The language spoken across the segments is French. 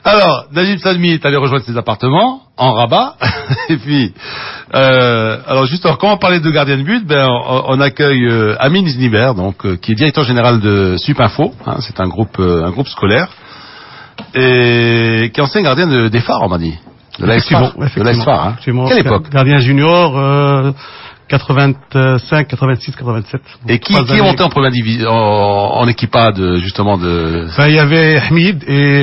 Alors, Najib Salmi est allé rejoindre ses appartements en Rabat. Et puis, alors juste, comment parler de gardien de but? On accueille Amine Zniber, donc qui est directeur général de Supinfo. Hein, c'est un groupe scolaire et qui est ancien gardien des phares, on m'a dit. De l'AS-Phare. De l'AS-Phare, hein. Quelle époque? Gardien junior. 85, 86, 87. Et qui est monté en première division, en équipe A justement de... Ben, il y avait Hamid et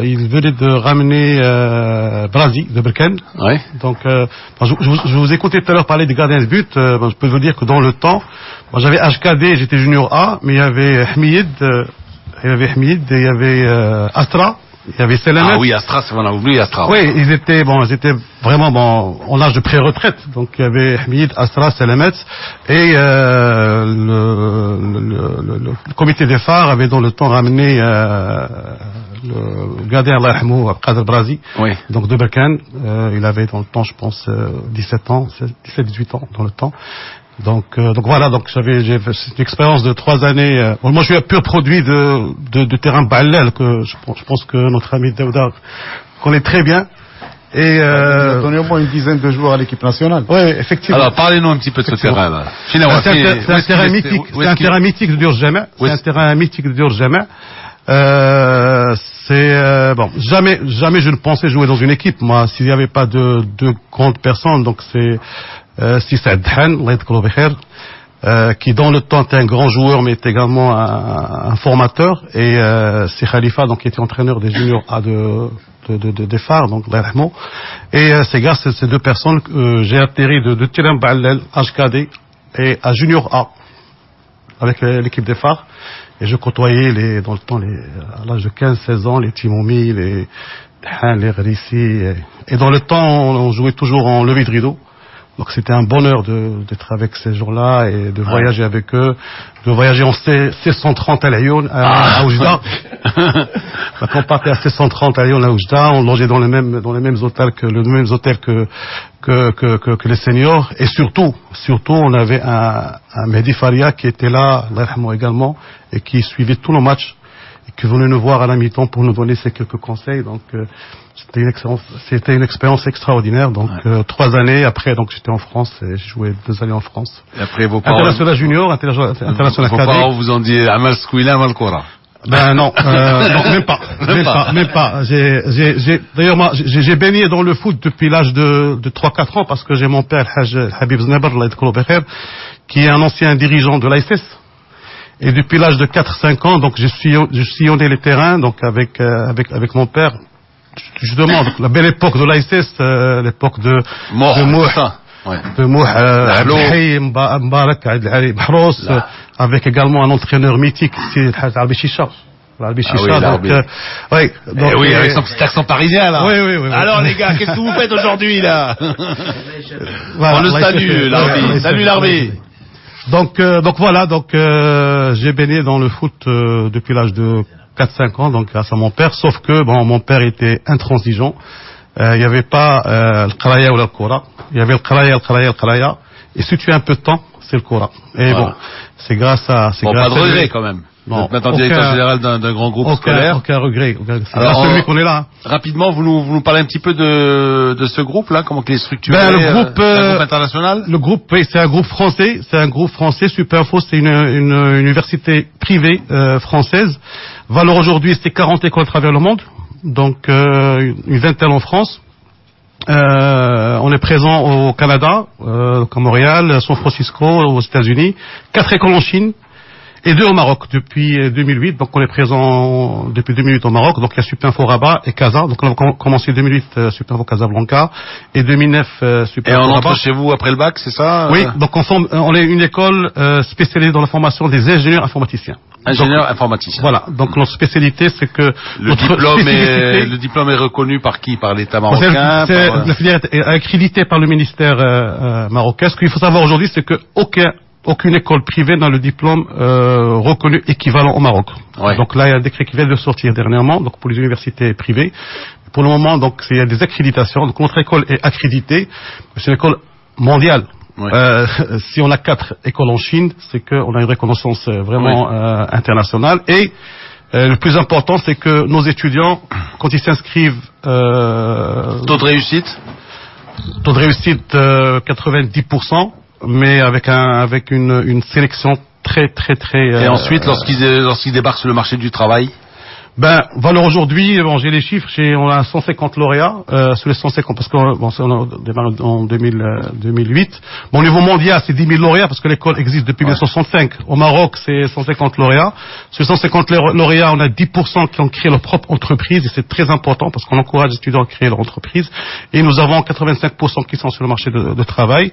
il venait de ramener Brazi de Berkane. Ouais. Donc, je vous écoutais tout à l'heure parler des gardiens de but. Je peux vous dire que dans le temps, moi j'avais HKD, j'étais junior A, mais il y avait Hamid, et il y avait Astra. Il y avait Selamet. Ah oui, Astra, on a oublié Astra. Oui, ils étaient vraiment en âge de pré-retraite. Donc il y avait Hamid, Astra, Selamet et le comité des phares avait dans le temps ramené le gardien Allah yarhamou Abqadr Brazi. Oui. Donc de Berkane, il avait dans le temps, je pense 17 ans, 17 18 ans dans le temps. Donc voilà, j'ai fait une expérience de 3 années. Moi, je suis un pur produit de terrain Ballel que je pense que notre ami Daouda connaît très bien. Et on est au moins une dizaine de joueurs à l'équipe nationale. Oui, effectivement. Alors, parlez-nous un petit peu de ce terrain là. C'est un terrain mythique. C'est un terrain mythique de Dior-Jama. C'est un terrain mythique de Dior-Jama. Jamais je ne pensais jouer dans une équipe. Moi, s'il n'y avait pas de grandes personnes, donc c'est si Saad Dhan, qui dans le temps était un grand joueur mais était également un formateur, et c'est Khalifa, donc qui était entraîneur des juniors A des phares, donc vraiment. Et c'est grâce à ces deux personnes que j'ai atterri de Tiram Ballel, HKD et à junior A avec l'équipe des phares. Et je côtoyais dans le temps à l'âge de 15-16 ans les Timoumi, les Han, les Rissi, et dans le temps on jouait toujours en levée de rideau. Donc c'était un bonheur d'être avec ces gens-là et de voyager avec eux, de voyager en C130 à Lyon, à Oujda. Quand on partait à C130 à Lyon, à Oujda, on logeait dans les mêmes hôtels que les seniors. Et surtout, on avait un Mehdi Faria qui était là, également, et qui suivait tous nos matchs, et qui venait nous voir à la mi-temps pour nous donner ses quelques conseils. Donc, c'était une expérience extraordinaire. Donc 3 années après, donc j'étais en France et j'ai joué 2 années en France. Et après vos parents, international junior, international cadet. Vos parents vous ont dit Amal Skouila, Amal Koura. Ben non, même pas. D'ailleurs moi j'ai baigné dans le foot depuis l'âge de 3-4 ans parce que j'ai mon père Haj Habib Znabar, qui est un ancien dirigeant de l'ASS. Et depuis l'âge de 4-5 ans, donc je sillonnais les terrains, donc avec mon père. Je demande la belle époque de l'ASS, l'époque de Mouh, Mbarak, Bahros, avec également un entraîneur mythique, c'est Albi Chicha. Oui, avec son petit accent parisien là. Oui. Alors les gars, qu'est-ce que vous faites aujourd'hui là? On le salue, Larbi. Salut Larbi. Donc voilà, j'ai baigné dans le foot depuis l'âge de 4-5 ans, donc grâce à mon père, sauf que mon père était intransigeant. Il n'y avait pas le Qaraya ou le Koura. Il y avait le Qaraya. Et si tu as un peu de temps, c'est le Koura. Et c'est grâce à... pas de regret quand même. Non, maintenant directeur général d'un grand groupe scolaire. Aucun regret. C'est celui qu'on est là. Rapidement, vous nous parlez un petit peu de ce groupe-là, comment il est structuré. Le groupe international. Le groupe, oui, c'est un groupe français. Supinfo, c'est une université privée française. Valeur aujourd'hui, c'est 40 écoles à travers le monde. Donc une vingtaine en France. On est présent au Canada, à Montréal, San Francisco, aux États-Unis. 4 écoles en Chine. Et 2 au Maroc depuis 2008, donc on est présent depuis 2008 au Maroc, donc il y a Supinfo Rabat et Casa, donc on a commencé 2008 Supinfo Casablanca et 2009 Supinfo Rabat. Et on entre chez vous après le bac, c'est ça? Oui, donc on est une école spécialisée dans la formation des ingénieurs informaticiens. Ingénieur informaticien. Voilà, donc notre spécialité c'est que le diplôme est reconnu par qui? Par l'État marocain? La filière est accréditée par le ministère marocain. Ce qu'il faut savoir aujourd'hui, c'est que aucune école privée n'a le diplôme reconnu équivalent au Maroc. Ouais. Donc là, il y a un décret qui vient de sortir dernièrement, donc pour les universités privées. Pour le moment, donc il y a des accréditations. Donc notre école est accréditée. C'est une école mondiale. Ouais. Si on a 4 écoles en Chine, c'est qu'on a une reconnaissance vraiment internationale. Et Le plus important, c'est que nos étudiants, quand ils s'inscrivent... Taux de réussite 90%, mais avec une sélection très... Et ensuite, lorsqu'ils débarquent sur le marché du travail? Alors aujourd'hui, j'ai les chiffres, on a 150 lauréats sur les 150, parce qu'on a démarré en 2008. Au niveau mondial, c'est 10 000 lauréats, parce que l'école existe depuis 1965. Au Maroc, c'est 150 lauréats. Sur les 150 lauréats, on a 10% qui ont créé leur propre entreprise, et c'est très important, parce qu'on encourage les étudiants à créer leur entreprise. Et nous avons 85% qui sont sur le marché de travail.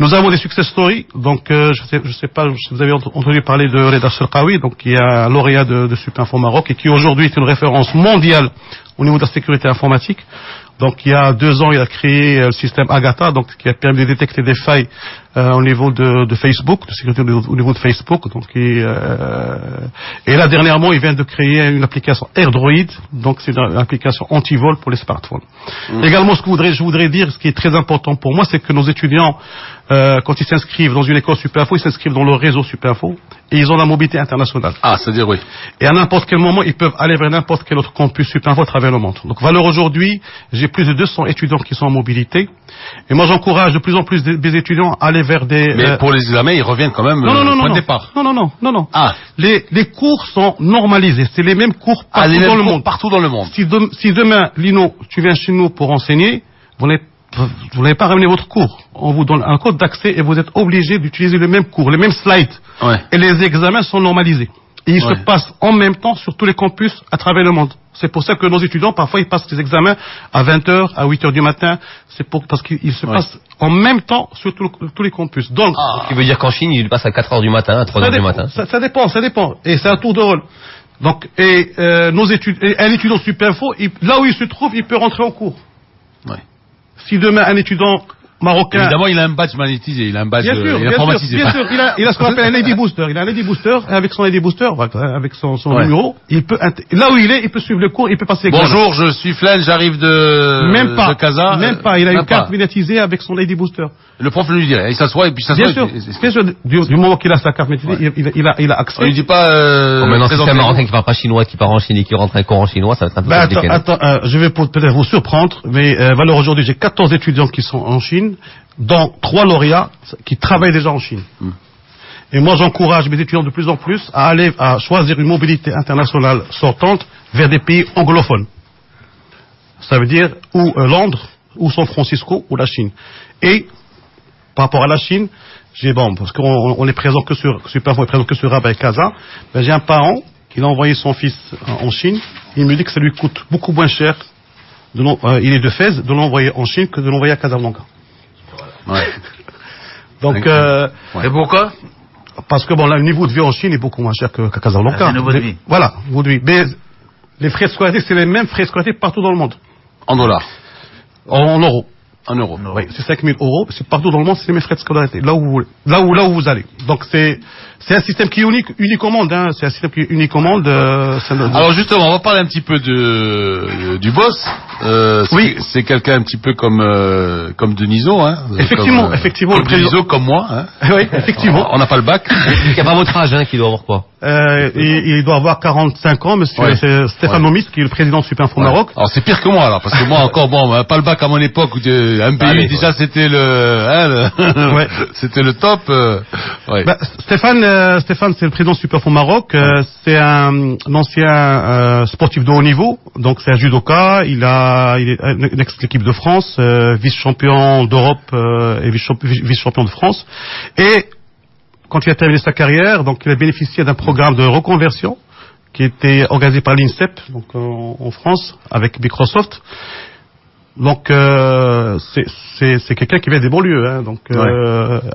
Nous avons des success stories, donc je sais pas si vous avez entendu parler de Reda Sherkawi, donc qui est un lauréat de Supinfo Maroc, et qui aujourd'hui est une référence mondiale au niveau de la sécurité informatique. Donc il y a 2 ans, il a créé le système Agatha, donc qui a permis de détecter des failles au niveau de Facebook, de sécurité au niveau de Facebook. Donc et là dernièrement, il vient de créer une application AirDroid, donc c'est une application anti-vol pour les smartphones. Également, je voudrais dire, ce qui est très important pour moi, c'est que nos étudiants, quand ils s'inscrivent dans une école Supinfo, ils s'inscrivent dans le réseau Supinfo et ils ont la mobilité internationale. Ah, c'est-à-dire oui. Et à n'importe quel moment, ils peuvent aller vers n'importe quel autre campus Supinfo à travers le monde. Donc, valeur aujourd'hui, j'ai plus de 200 étudiants qui sont en mobilité. Et moi, j'encourage de plus en plus des étudiants à aller vers des... Mais pour les examens, ils reviennent quand même au point de départ. Non. Ah. Les cours sont normalisés. C'est les mêmes cours partout dans le monde. Partout dans le monde. Si demain, Lino, tu viens chez nous pour enseigner, vous n'allez pas ramener votre cours. On vous donne un code d'accès et vous êtes obligé d'utiliser le même cours, les mêmes slides. Ouais. Et les examens sont normalisés. Et ils se passent en même temps sur tous les campus à travers le monde. C'est pour ça que nos étudiants, parfois, ils passent les examens à 20h, à 8h du matin. Parce qu'ils se passent en même temps sur tous les campus. Donc, ce qui veut dire qu'en Chine, ils passent à 4h du matin, à 3h du matin. Ça dépend. Et c'est un tour de rôle. Donc, un étudiant Supinfo, là où il se trouve, il peut rentrer en cours. Ouais. Si demain un étudiant marocain... Évidemment, il a un badge magnétisé, il a un badge informatisé. Bien sûr, il a ce qu'on appelle un ID Booster. Il a un ID Booster, et avec son ID Booster, avec son numéro, il peut, là où il peut suivre le cours, il peut passer l'examen. Bonjour, je suis Flen, j'arrive de Casa. Même pas, il a une carte médiatisée avec son ID Booster. Le prof lui dirait, il s'assoit et puis s'assoit. Bien sûr, du moment qu'il a sa carte médiatisée, il a accès. On lui dit pas, maintenant, si c'est un Marocain qui parle pas chinois, qui part en Chine et qui rentre un cours en chinois, ça va être un peu compliqué. Attends, je vais peut-être vous surprendre, mais, alors aujourd'hui, j'ai 14 étudiants qui sont en Chine, dont 3 lauréats qui travaillent déjà en Chine. Et moi, j'encourage mes étudiants de plus en plus à choisir une mobilité internationale sortante vers des pays anglophones. Ça veut dire ou Londres, ou San Francisco, ou la Chine. Et par rapport à la Chine, parce qu'on est présent que sur Rabat et Casa, j'ai un parent qui a envoyé son fils en Chine. Il me dit que ça lui coûte beaucoup moins cher. Il est de Fès, de l'envoyer en Chine que de l'envoyer à Casablanca. Ouais. Donc, et pourquoi? Parce que le niveau de vie en Chine est beaucoup moins cher qu'à Casablanca. C'est un niveau de vie. Voilà, niveau de vie. Mais les frais de scolarité, c'est les mêmes frais de scolarité partout dans le monde. En dollars. En euros. En euros. Oui, c'est 5 000 euros. C'est partout dans le monde, c'est les mêmes frais de scolarité. Là où vous allez. Donc c'est un système qui est unique au monde. C'est un système qui est unique au monde. Alors justement, on va parler un petit peu du boss. Oui. C'est quelqu'un un petit peu comme Deniso, hein. Effectivement. Comme Deniso, comme moi, hein. Oui, effectivement. On n'a pas le bac. Il n'y a pas votre âge, qui doit avoir quoi? Il doit avoir 45 ans, monsieur. C'est Stéphane Momis, qui est le président de Supinfo Maroc. Alors c'est pire que moi, alors, parce que moi encore, pas le bac à mon époque, MPU, déjà c'était c'était le top. Stéphane, c'est le président de Supinfo Maroc. C'est un ancien sportif de haut niveau, donc c'est un judoka. Il est une ex-équipe de France, vice-champion d'Europe et vice-champion de France. Et quand il a terminé sa carrière, donc il a bénéficié d'un programme de reconversion qui était organisé par l'INSEP, donc en France, avec Microsoft. Donc c'est quelqu'un qui vient des banlieues,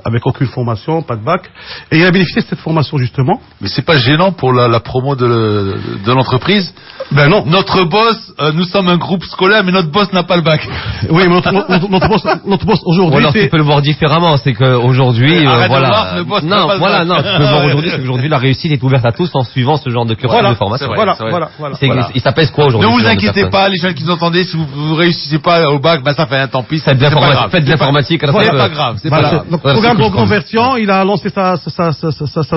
avec aucune formation, pas de bac, et il a bénéficié de cette formation justement. Mais c'est pas gênant pour la promo de l'entreprise? Ben non. Notre boss, nous sommes un groupe scolaire, mais notre boss n'a pas le bac. Oui, mais notre boss aujourd'hui. Alors tu peux le voir différemment, c'est qu'aujourd'hui, tu peux voir aujourd'hui, c'est qu'aujourd'hui la réussite est ouverte à tous en suivant ce genre de cursus de formation. Voilà. Il s'appelle quoi aujourd'hui? Ne vous inquiétez pas, les jeunes qui nous entendez, si vous réussissez pas au bac, ça fait un tant pis. Faites de l'informatique. C'est pas grave. Donc, programme de reconversion, il a lancé sa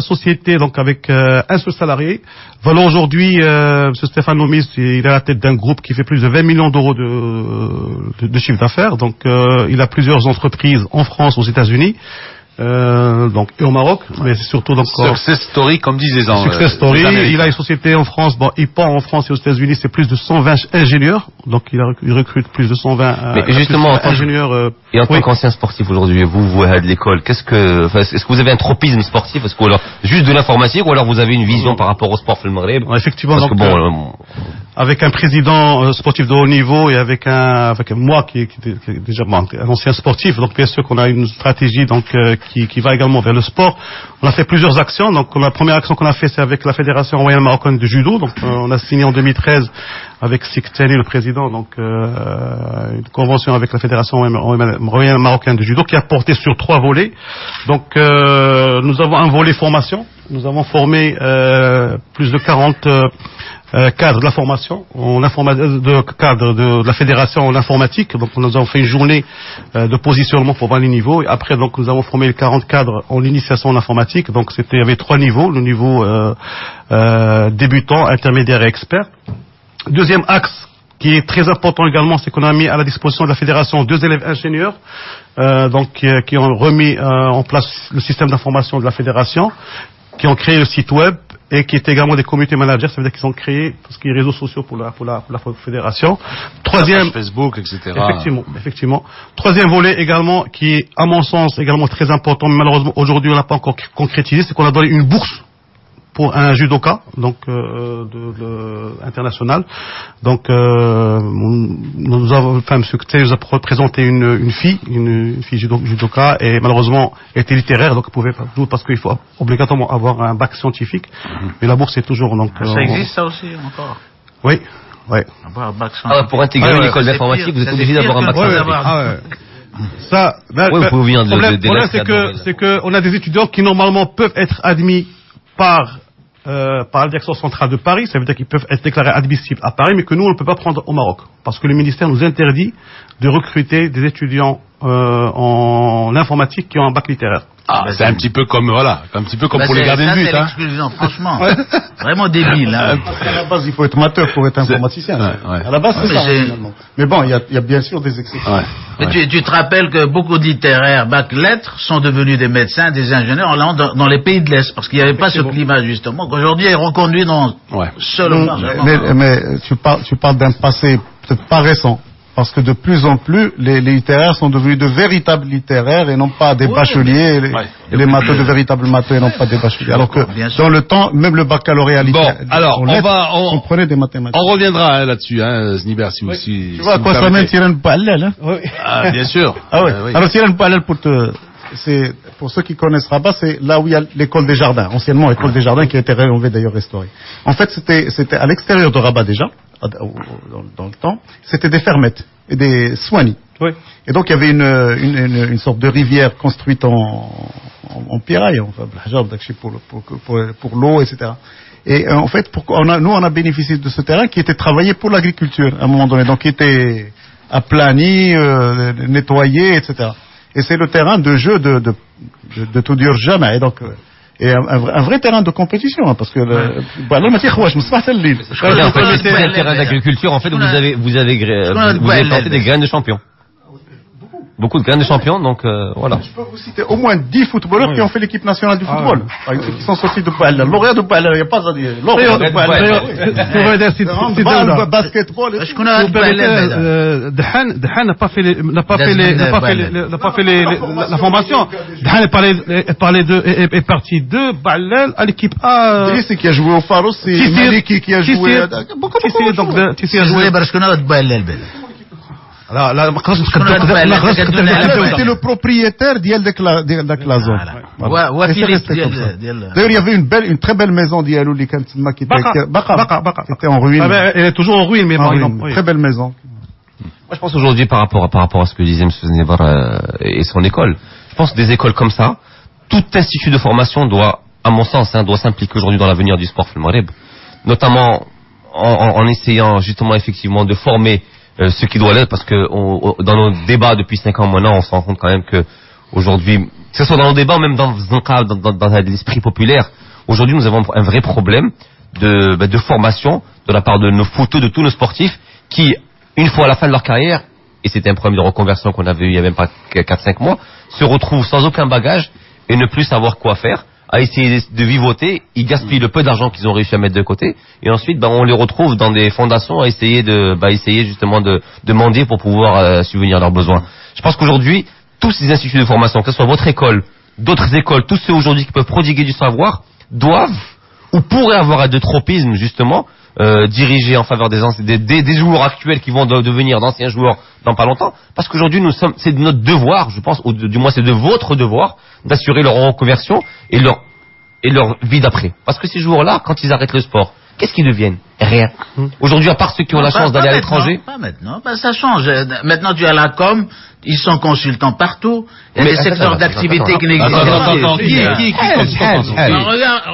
société donc avec un seul salarié. Voilà, aujourd'hui, M. Stéphane Nomis, il est à la tête d'un groupe qui fait plus de 20 millions d'euros de chiffre d'affaires. Donc, il a plusieurs entreprises en France, aux États-Unis. Donc et au Maroc, mais c'est surtout donc success story comme disent les gens. Success story. Il a une société en France. Bon, IPAN en France et aux États-Unis, c'est plus de 120 ingénieurs. Donc il recrute plus de 120 mais justement, ingénieurs. Et en tant qu'ancien sportif aujourd'hui, vous à l'école, est-ce que vous avez un tropisme sportif, parce que alors juste de l'informatique, ou alors vous avez une vision par rapport au sport le Maghreb? Effectivement, parce donc, avec un président sportif de haut niveau et avec moi qui est déjà un ancien sportif, donc bien sûr qu'on a une stratégie donc qui va également vers le sport. On a fait plusieurs actions. Donc la première action qu'on a fait, c'est avec la Fédération royale marocaine de judo. Donc on a signé en 2013 avec Siktani, le président, donc une convention avec la Fédération royale marocaine de judo qui a porté sur 3 volets. Donc nous avons un volet formation. Nous avons formé plus de 40 cadres de la formation, cadres de la fédération en informatique. Donc nous avons fait une journée de positionnement pour voir les niveaux. Et après, donc nous avons formé les 40 cadres en initiation en informatique. Donc il y avait 3 niveaux, le niveau débutant, intermédiaire et expert. Deuxième axe qui est très important également, c'est qu'on a mis à la disposition de la fédération 2 élèves ingénieurs, qui ont remis en place le système d'information de la fédération, qui ont créé le site web et qui étaient également des community managers, ça veut dire qu'ils ont créé tout ce qui est réseaux sociaux pour la fédération. Troisième, Facebook, etc. Effectivement. Troisième volet également, qui est à mon sens également très important, mais malheureusement aujourd'hui on n'a pas encore concrétisé, c'est qu'on a donné une bourse pour un judoka, donc international. Donc nous avons, M. Ktay nous a présenté une fille judoka, et malheureusement elle était littéraire, donc elle pouvait pas jouer parce qu'il faut obligatoirement avoir un bac scientifique. Mais la bourse est toujours donc. Ça existe ça aussi encore? Oui. Pour intégrer une école d'informatique, vous êtes obligé d'avoir un bac scientifique. Ça, le problème c'est que on a des étudiants qui normalement peuvent être admis par la direction centrale de Paris, ça veut dire qu'ils peuvent être déclarés admissibles à Paris, mais que nous on ne peut pas prendre au Maroc, parce que le ministère nous interdit de recruter des étudiants en informatique qui ont un bac littéraire. C'est un petit peu comme pour les gardiens de but. C'est l'exclusion, franchement. Vraiment débile. À la base, il faut être amateur pour être informaticien. À la base, c'est ça. Finalement. Mais bon, il y a bien sûr des exceptions. Mais tu te rappelles que beaucoup de littéraires bac lettres sont devenus des médecins, des ingénieurs en allant dans les pays de l'Est, parce qu'il n'y avait pas ce climat justement qu'aujourd'hui est reconduit dans seulement. Mais tu parles d'un passé peut-être pas récent. Parce que de plus en plus, les littéraires sont devenus de véritables littéraires et non pas des bacheliers, et les matheux de véritables matheux et non pas des bacheliers. Alors que dans le temps, même le baccalaureat littéraire, on prenait des mathématiques. On reviendra là-dessus, Znibert, si vous aussi. Tu vois à quoi ça mène Tirane Ba'allel, hein? Ah, bien sûr. Alors Tirane Ba'allel, c'est pour ceux qui connaissent Rabat, c'est là où il y a l'école des jardins, anciennement l'école des jardins qui a été rénovée d'ailleurs restaurée. En fait, c'était à l'extérieur de Rabat déjà, dans le temps, c'était des fermettes et des soignis. Et donc il y avait une sorte de rivière construite en pierraille, enfin pour l'eau, etc. Et en fait, nous on a bénéficié de ce terrain qui était travaillé pour l'agriculture à un moment donné, donc qui était aplani, nettoyé, etc. Et c'est le terrain de jeu de Toudur Jama, et donc et un vrai terrain de compétition, parce que le terrain d'agriculture, en fait, vous avez planté des graines de champions. Beaucoup de graines de champions, donc voilà. Je peux vous citer au moins 10 footballeurs qui ont fait l'équipe nationale du football. Qui sont sortis de Ba'allel. Lauréat de Ba'allel, il n'y a pas à dire. Lauréat de Ba'allel. Basketball. Je connais Ba'allel. Dahan n'a pas fait la formation. Dahan est parti de Ba'allel à l'équipe A. C'est qui a joué au Faros, c'est Maliki qui a joué. Beaucoup a joué parce qu'on a Ba'allel. C'était le propriétaire de la zone. D'ailleurs, il y avait une très belle maison d'Yalou qui était en ruine. Elle est toujours en ruine, mais très belle maison. Moi, je pense aujourd'hui par rapport à ce que disait M. Znevar et son école. Je pense que des écoles comme ça, tout institut de formation doit, à mon sens, doit s'impliquer aujourd'hui dans l'avenir du sport Maghreb, notamment en essayant justement effectivement de former ce qui doit l'être, parce que dans nos débats depuis 5 ans maintenant, on se rend compte quand même que aujourd'hui, que ce soit dans nos débats ou même dans l'esprit populaire, aujourd'hui nous avons un vrai problème de formation de la part de nos footeux, de tous nos sportifs, qui, une fois à la fin de leur carrière, et c'était un problème de reconversion qu'on avait eu il y a même pas 4-5 mois, se retrouvent sans aucun bagage et ne plus savoir quoi faire, à essayer de vivoter. Ils gaspillent le peu d'argent qu'ils ont réussi à mettre de côté, et ensuite on les retrouve dans des fondations à essayer justement de mendier pour pouvoir subvenir à leurs besoins. Je pense qu'aujourd'hui, tous ces instituts de formation, que ce soit votre école, d'autres écoles, tous ceux aujourd'hui qui peuvent prodiguer du savoir, doivent ou pourraient avoir de tropisme justement dirigé en faveur des joueurs actuels qui vont devenir d'anciens joueurs dans pas longtemps, parce qu'aujourd'hui c'est de notre devoir, je pense, ou du moins c'est de votre devoir d'assurer leur reconversion et leur vie d'après. Parce que ces joueurs-là, quand ils arrêtent le sport, qu'est-ce qu'ils deviennent? Rien. Aujourd'hui, à part ceux qui ont la chance d'aller à l'étranger. Pas maintenant, ça change. Maintenant, tu as la com, ils sont consultants partout. Il y a des secteurs d'activité qui n'existent pas.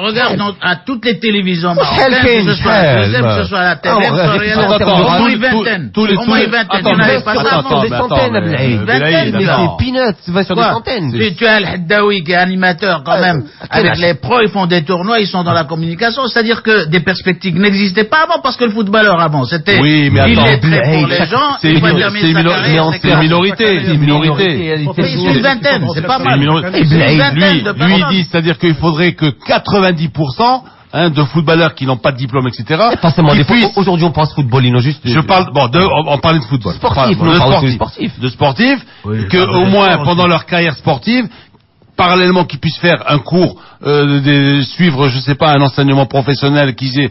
Regarde à toutes les télévisions marocaines, que ce soit la deuxième, que ce soit la télé, au moins une vingtaine. Au moins une vingtaine. Il n'y en avait pas ça avant. Des centaines, Une vingtaine, mais c'est peanuts, tu vas sur des centaines. Tu as le Haddaoui qui est animateur quand même. Avec les pros, ils font des tournois, ils sont dans la communication. C'est-à-dire que des perspectives n'existaient pas avant, parce que le footballeur avant, c'était oui, mais illettré pour les gens. C'est une minorité. C'est une minorité. C'est une vingtaine, c'est pas mal. Lui, il dit, c'est-à-dire qu'il faudrait que 90% de footballeurs qui n'ont pas de diplôme, etc. Pas seulement des aujourd'hui on pense football, juste. Je parle, on parlait de football. De sportifs, que au moins pendant leur carrière sportive, parallèlement qu'ils puissent faire un cours, suivre, je sais pas, un enseignement professionnel, qu'ils aient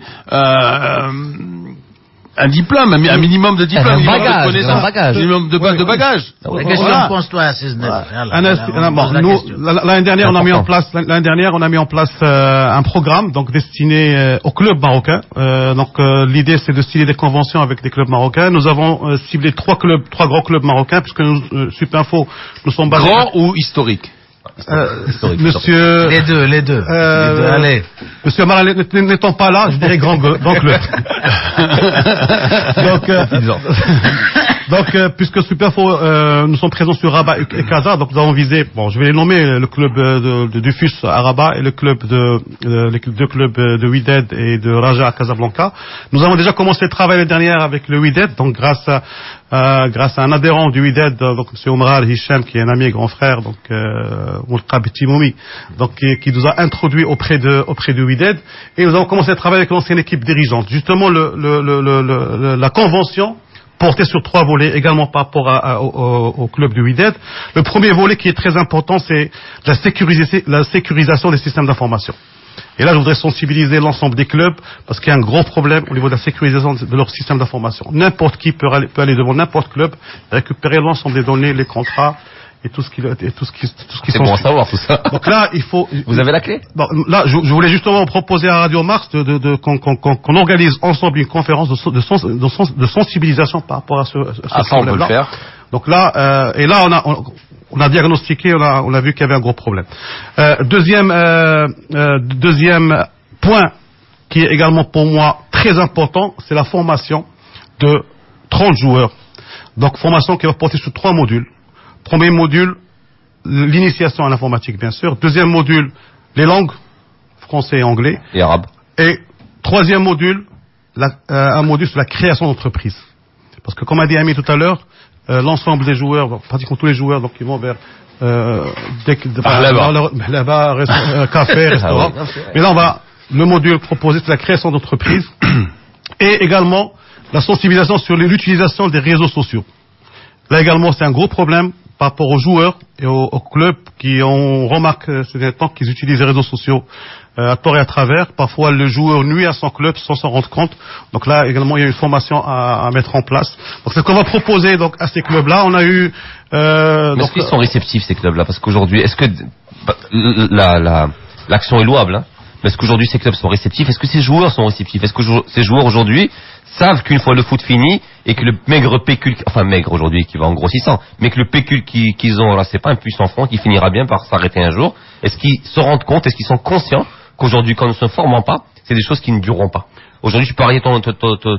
un diplôme, un minimum de diplôme, un bagage, minimum de bagage. La question, pense-toi à 6-9. L'année dernière, on a mis en place un programme donc destiné aux clubs marocains. L'idée, c'est de signer des conventions avec des clubs marocains. Nous avons ciblé trois grands clubs marocains, puisque nous, Supinfo, nous sommes basés. Grands ou historiques? Monsieur. Les deux. Allez. Monsieur Amara n'étant pas là, je dirais grand club. Donc, puisque Supinfo, nous sommes présents sur Rabat et Casa, donc nous avons visé, je vais les nommer, le club du FUS à Rabat et le club les deux clubs de Wydad et de Raja à Casablanca. Nous avons déjà commencé le travail l'année dernière avec le Wydad, donc grâce à un adhérent du Wydad, donc monsieur Omar Hicham, qui est un ami et grand frère, donc Moulqab Timoumi, donc qui nous a introduit auprès du Wydad, et nous avons commencé à travailler avec l'ancienne équipe dirigeante. Justement, la convention porté sur 3 volets, également par rapport au club du Wydad. Le premier volet qui est très important, c'est la sécurisation des systèmes d'information. Et là, je voudrais sensibiliser l'ensemble des clubs, parce qu'il y a un gros problème au niveau de la sécurisation de leur système d'information. N'importe qui peut aller devant n'importe club, récupérer l'ensemble des données, les contrats, et tout ce qui c'est bon à savoir tout ça. Donc là, il faut. Vous avez la clé? Bon, là, je voulais justement proposer à Radio Mars qu'on organise ensemble une conférence de sensibilisation par rapport à ce ça, on peut le faire. Donc là, et là, on a diagnostiqué, on a vu qu'il y avait un gros problème. Deuxième point qui est également pour moi très important, c'est la formation de 30 joueurs. Donc formation qui va porter sur 3 modules. Premier module, l'initiation à l'informatique, bien sûr. Deuxième module, les langues, français et anglais. Et arabe. Et troisième module, un module sur la création d'entreprise. Parce que comme a dit Ami tout à l'heure, l'ensemble des joueurs, pratiquement tous les joueurs, donc ils vont vers là-bas, café, restaurant. Mais là, le module proposé, c'est la création d'entreprise. Et également, la sensibilisation sur l'utilisation des réseaux sociaux. Là également, c'est un gros problème par rapport aux joueurs et aux clubs qui ont remarqué ces derniers temps qu'ils utilisent les réseaux sociaux à tort et à travers. Parfois, le joueur nuit à son club sans s'en rendre compte. Donc là, également, il y a une formation à mettre en place. Donc c'est ce qu'on va proposer donc à ces clubs-là. On a eu. Est-ce qu'ils sont réceptifs ces clubs-là? Parce qu'aujourd'hui, est-ce que l'action est louable, hein? Mais est-ce qu'aujourd'hui ces clubs sont réceptifs? Est-ce que ces joueurs sont réceptifs? Est-ce que ces joueurs aujourd'hui savent qu'une fois le foot fini et que le maigre pécule, enfin maigre aujourd'hui qui va en grossissant, mais que le pécule qu'ils ont là, c'est pas un puissant front qui finira bien par s'arrêter un jour. Est-ce qu'ils se rendent compte, est-ce qu'ils sont conscients qu'aujourd'hui, quand nous ne se formons pas, c'est des choses qui ne dureront pas? Aujourd'hui, tu peux arrêter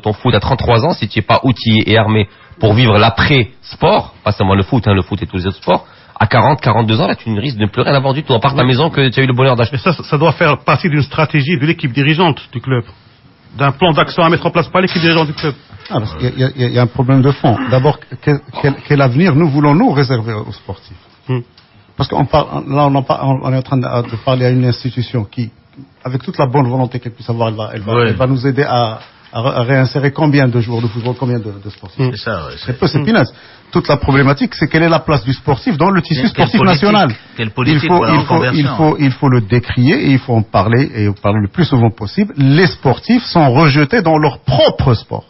ton foot à 33 ans si tu n'es pas outillé et armé pour vivre l'après-sport, pas seulement le foot et tous les autres sports. À 40, 42 ans, là, tu ne risques de ne plus rien avoir du tout, à part ta maison que tu as eu le bonheur d'acheter. Et ça doit faire partie d'une stratégie de l'équipe dirigeante du club. D'un plan d'action à mettre en place par l'équipe dirigeante du club. Ah, parce qu'il y a un problème de fond. D'abord, quel avenir nous voulons-nous réserver aux sportifs? Parce qu'on parle, là, on est en train de parler à une institution qui, avec toute la bonne volonté qu'elle puisse avoir, elle va nous aider à réinsérer combien de joueurs de football, combien de sportifs. C'est ça, c'est peanuts. Toute la problématique, c'est quelle est la place du sportif dans le tissu sportif national. Quelle politique pour la reconversion. Il faut le décrier et il faut en parler le plus souvent possible. Les sportifs sont rejetés dans leur propre sport.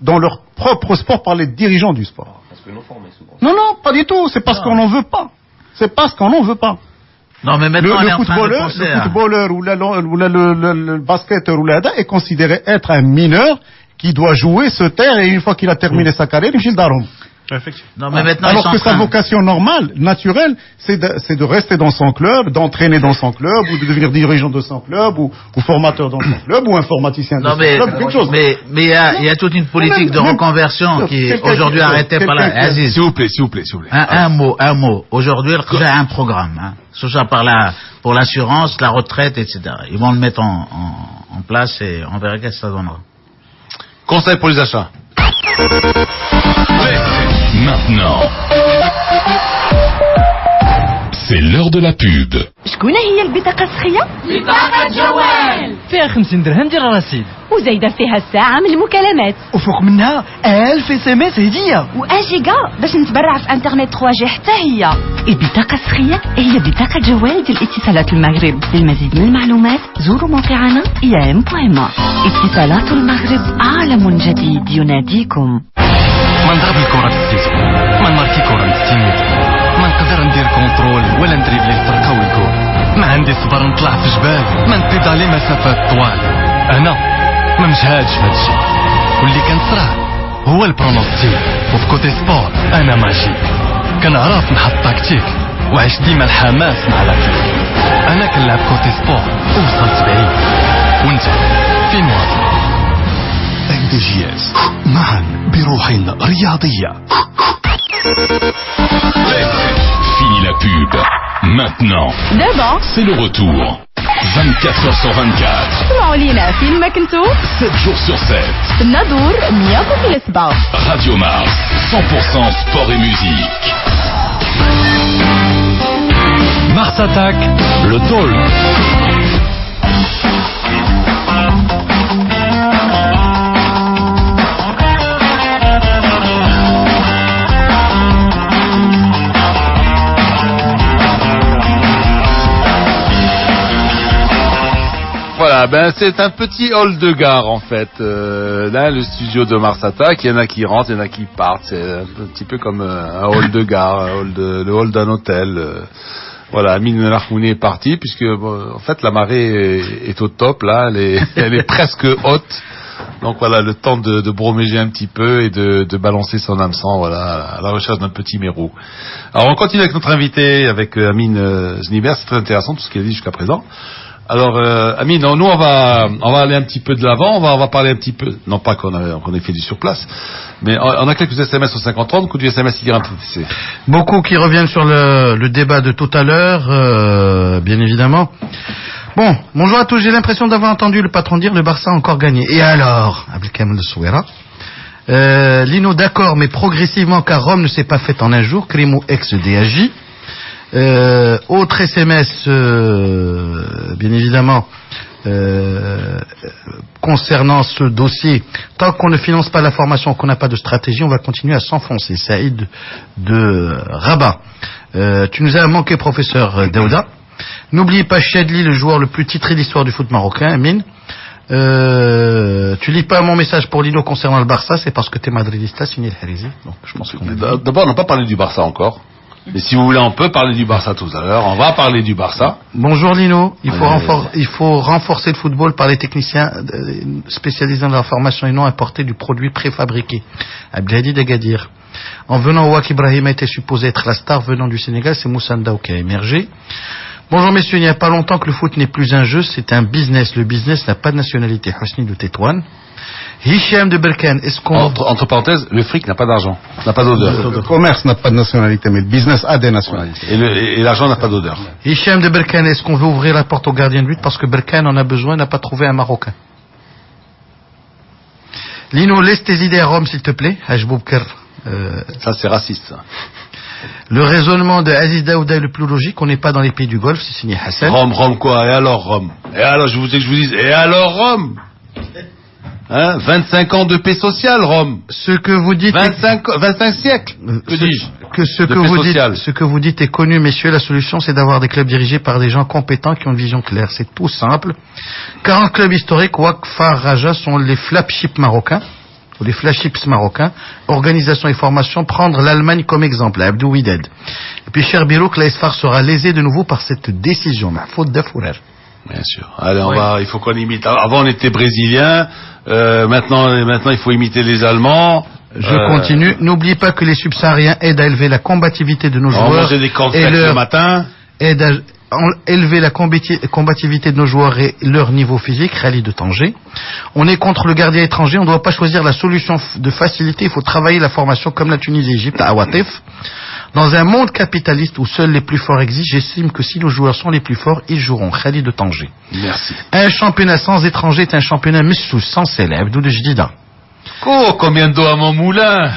Dans leur propre sport par les dirigeants du sport. Parce que non formés souvent. Non, pas du tout. C'est parce qu'on n'en veut pas. C'est parce qu'on n'en veut pas. Non, mais maintenant, le footballeur ou le basketteur ou l'ADA est considéré être un mineur qui doit jouer, se taire et une fois qu'il a terminé sa carrière, il darom. Non, mais maintenant, alors que sa vocation normale, naturelle, c'est de rester dans son club, d'entraîner dans son club, ou de devenir dirigeant de son club, ou formateur dans son club, ou informaticien de son club, quelque chose. Mais il y a toute une politique de reconversion qui est aujourd'hui arrêtée par la Aziz. S'il vous plaît. Un mot. Aujourd'hui, il y a un programme, ce soit pour l'assurance, la retraite, etc. Ils vont le mettre en place et on verra qu'est-ce que ça donnera. Conseil pour les achats. Maintenant, c'est l'heure de la pub. شكون هي البطاقة السخية؟ بطاقة جوال فيها 50 درهم ديال الرصيد وزايدة فيها الساعة من المكالمات وفوق منها 1000 SMS هدية و1 جيجا باش نتبرع في انترنت 3G حتى هي. البطاقة السخية هي بطاقة جوال ديال اتصالات المغرب. للمزيد من المعلومات زوروا موقعنا im.ma. اتصالات المغرب عالم جديد يناديكم. ما نضرب الكرة في السيزون، ما نماركي كرة نستيميت، ما نقدر ندير كونترول ولا ندريبلي الفرقة والجول، ما عندي صبر نطلع في جبال، ما نبيدالي مسافات طوال. أنا ما مجهادش في هادشي، واللي كنصرع هو البرونوستيك. وفي كوتي سبور أنا ماشي، كنعرف نحط تاكتيك وعيش ديما الحماس مع لاكيك. أنا كنلعب كوتي سبور ووصلت بعيد، وأنت فين واصل؟ MDJS معا بروح رياضية. Fini la pub. Maintenant, دابا c'est le retour. 24 heures sur 24. اسمعوا لينا فين ما كنتو 7 jours sur 7. النادور 100.7 Radio Mars, 100% sport et musique. Mars Attack, le talk. Voilà, c'est un petit hall de gare en fait. Là, le studio de Mars Attack, il y en a qui rentrent, il y en a qui partent. C'est un petit peu comme un hall de gare, le hall d'un hôtel. Voilà, Amine Larmouni est parti puisque en fait la marée est au top là, elle est presque haute. Donc voilà, le temps de broméger un petit peu et de balancer son hameçon, voilà, à la recherche d'un petit mérou. Alors on continue avec notre invité, avec Amine Zniber, c'est très intéressant tout ce qu'il a dit jusqu'à présent. Alors, Amine, nous on va aller un petit peu de l'avant, on va parler un petit peu, non pas qu'on ait fait du surplace, mais on a quelques SMS au 50-30, coup du SMS IGRAM TTC. Beaucoup qui reviennent sur le débat de tout à l'heure, bien évidemment. Bon, bonjour à tous, j'ai l'impression d'avoir entendu le patron dire le Barça a encore gagné. Et alors, Abdelkamel Souera, Lino, d'accord, mais progressivement, car Rome ne s'est pas faite en un jour, Crimo ex-DAJ. Autre SMS, bien évidemment, concernant ce dossier, tant qu'on ne finance pas la formation, qu'on n'a pas de stratégie, on va continuer à s'enfoncer. Saïd de Rabat. Tu nous as manqué, professeur Daouda. N'oubliez pas Chadli, le joueur le plus titré d'histoire du foot marocain, Amine. Tu lis pas mon message pour Lino concernant le Barça, c'est parce que t'es madridista, signé le Harizi. Donc je pense qu'on est... D'abord, on n'a pas parlé du Barça encore. Mais si vous voulez, on peut parler du Barça tout à l'heure. On va parler du Barça. Bonjour Lino. Il faut renforcer le football par les techniciens spécialisés dans la formation et non importer du produit préfabriqué. Abdelhadi d'Agadir. En venant, Ouak Ibrahim a été supposé être la star venant du Sénégal. C'est Moussa Ndao qui a émergé. Bonjour messieurs, il n'y a pas longtemps que le foot n'est plus un jeu, c'est un business. Le business n'a pas de nationalité. Hosni de Tétouane. Hicham de Berkane, est-ce qu'on... Entre parenthèses, le fric n'a pas d'argent, n'a pas d'odeur. Le commerce n'a pas de nationalité, mais le business a des nationalités. Et l'argent n'a pas d'odeur. Hicham de Berkane, est-ce qu'on veut ouvrir la porte au gardien de but parce que Berkane en a besoin, n'a pas trouvé un Marocain? Lino, laisse tes idées à Rome, s'il te plaît. Hajboubker. Ça, c'est raciste, ça. Le raisonnement de Aziz Daouda est le plus logique. On n'est pas dans les pays du Golfe, c'est signé Hassan. Rome quoi? Et alors Rome? Et alors, je vous dis, et alors Rome? Hein, 25 ans de paix sociale, Rome. Ce que vous dites... 25 siècles, que dis-je? Ce que vous dites est connu, messieurs. La solution, c'est d'avoir des clubs dirigés par des gens compétents qui ont une vision claire. C'est tout simple. 40 clubs historiques, Wakfa, Raja, sont les flagships marocains. Ou les flagships marocains. Organisation et formation, prendre l'Allemagne comme exemple. Abdou Wided. Et puis, cher Birouk, la SFAR sera lésée de nouveau par cette décision. Faute d'Afourer. Bien sûr. Allez, il faut qu'on imite. Avant, on était brésiliens. Maintenant, il faut imiter les Allemands. Je continue. N'oubliez pas que les subsahariens aident à élever la combativité de nos joueurs. Manger des cornflakes le matin. Aident à élever la combativité de nos joueurs et leur niveau physique. Rallye de Tanger. On est contre le gardien étranger. On ne doit pas choisir la solution de facilité. Il faut travailler la formation comme la Tunisie et l'Égypte à Ouatef. Dans un monde capitaliste où seuls les plus forts existent, j'estime que si nos joueurs sont les plus forts, ils joueront. Khalid de Tanger. Merci. Un championnat sans étrangers est un championnat messous, sans célèbre. D'où de Jdida. Oh, combien d'eau à mon moulin.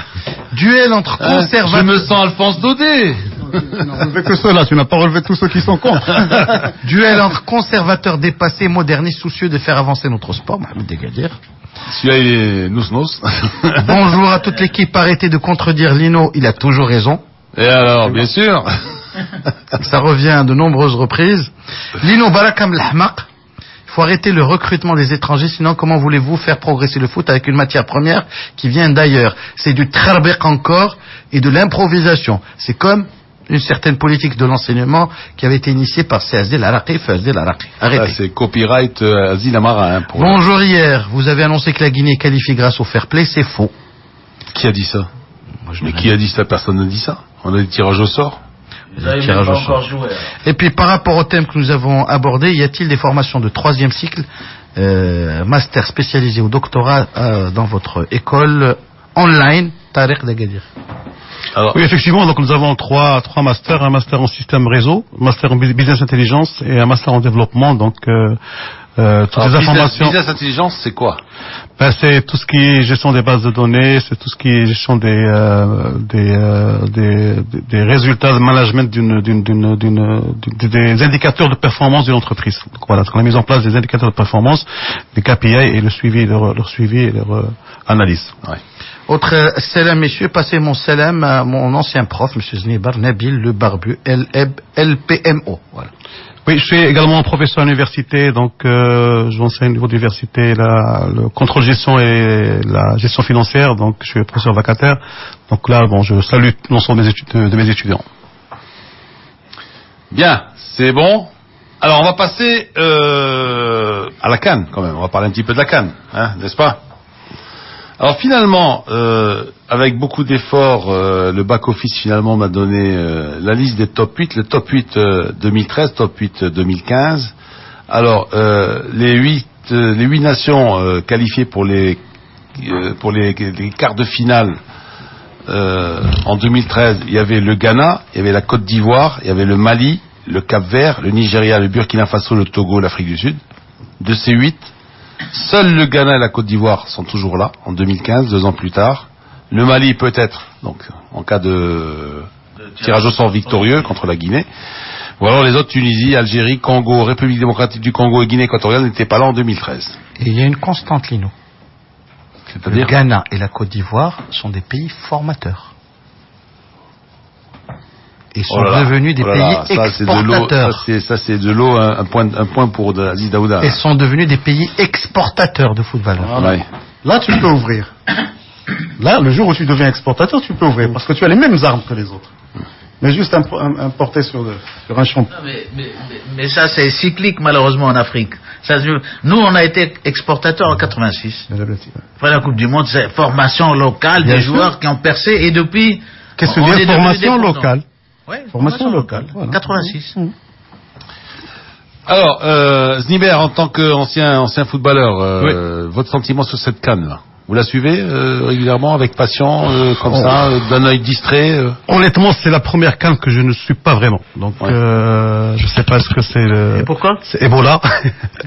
Duel entre conservateurs. Je me sens Alphonse Daudet. Tu n'as relevé que ceux-là, tu n'as pas relevé tous ceux qui sont contre. Duel entre conservateurs dépassés, modernistes, soucieux de faire avancer notre sport. Mahmoud Degadir. Celui-là, il est nous. Bonjour à toute l'équipe. Arrêtez de contredire Lino, il a toujours raison. Et alors, bien sûr. Ça revient de nombreuses reprises. Lino Barakam Lahmaq. Il faut arrêter le recrutement des étrangers, sinon comment voulez-vous faire progresser le foot avec une matière première qui vient d'ailleurs? C'est du trarbeq encore et de l'improvisation. C'est comme une certaine politique de l'enseignement qui avait été initiée par Azil Araqi. Arrêtez. Ça, c'est copyright Azil Amara. Bonjour, hier, vous avez annoncé que la Guinée est qualifiée grâce au fair play, c'est faux. Qui a dit ça? Mais qui a dit ça? Personne n'a dit ça. On a des tirages au sort. Et puis par rapport au thème que nous avons abordé, y a-t-il des formations de 3e cycle, master spécialisé ou doctorat dans votre école online? Tariq Dagadir. Alors, oui, effectivement, donc nous avons trois masters, un master en système réseau, un master en business intelligence et un master en développement. Donc toutes les informations. Business intelligence, c'est quoi? C'est tout ce qui est gestion des bases de données, c'est tout ce qui est gestion des résultats de management des indicateurs de performance d'une entreprise. Donc voilà, on a mis en place des indicateurs de performance, des KPI et le suivi, leur suivi et leur analyse. Ouais. Autre salam, messieurs, passez mon salam à mon ancien prof, monsieur Znibar Nabil Le Barbu, LPMO. Voilà. Oui, je suis également professeur à l'université, donc j'enseigne au niveau de l'université le contrôle gestion et la gestion financière, donc je suis professeur vacataire. Donc là, bon, je salue l'ensemble de mes étudiants. Bien, c'est bon. Alors on va passer à la CAN quand même, on va parler un petit peu de la CAN, hein, n'est-ce pas? Alors finalement, avec beaucoup d'efforts, le back-office finalement m'a donné la liste des top 8, le top 8 2013, top 8 2015. Alors, les 8 nations qualifiées pour les quarts de finale en 2013, il y avait le Ghana, il y avait la Côte d'Ivoire, il y avait le Mali, le Cap-Vert, le Nigeria, le Burkina Faso, le Togo, l'Afrique du Sud. De ces 8, seuls le Ghana et la Côte d'Ivoire sont toujours là, en 2015, 2 ans plus tard. Le Mali peut-être, donc en cas de tirage au sort victorieux contre la Guinée. Ou alors les autres, Tunisie, Algérie, Congo, République démocratique du Congo et Guinée équatoriale n'étaient pas là en 2013. Et il y a une constante, Lino. Le Ghana et la Côte d'Ivoire sont des pays formateurs. Et sont devenus des pays exportateurs. Ça c'est de l'eau, un point pour Aziz Daouda. Et sont devenus des pays exportateurs de football. Ouais. Là, tu peux ouvrir. Là, le jour où tu deviens exportateur, tu peux ouvrir. Parce que tu as les mêmes armes que les autres. Mais juste importer sur un champ. Mais ça, c'est cyclique, malheureusement, en Afrique. Nous, on a été exportateurs en 86. Après la Coupe du Monde, c'est formation locale des joueurs qui ont percé. Et depuis... Qu'est-ce que c'est formation locale? Ouais, formation locale. Voilà. 86. Alors, Sniber, en tant qu'ancien footballeur, votre sentiment sur cette CAN là, vous la suivez régulièrement avec passion, comme ça, d'un œil distrait Honnêtement, c'est la première CAN que je ne suis pas vraiment. Donc, je sais pas ce que c'est. Et pourquoi? C'est Ebola.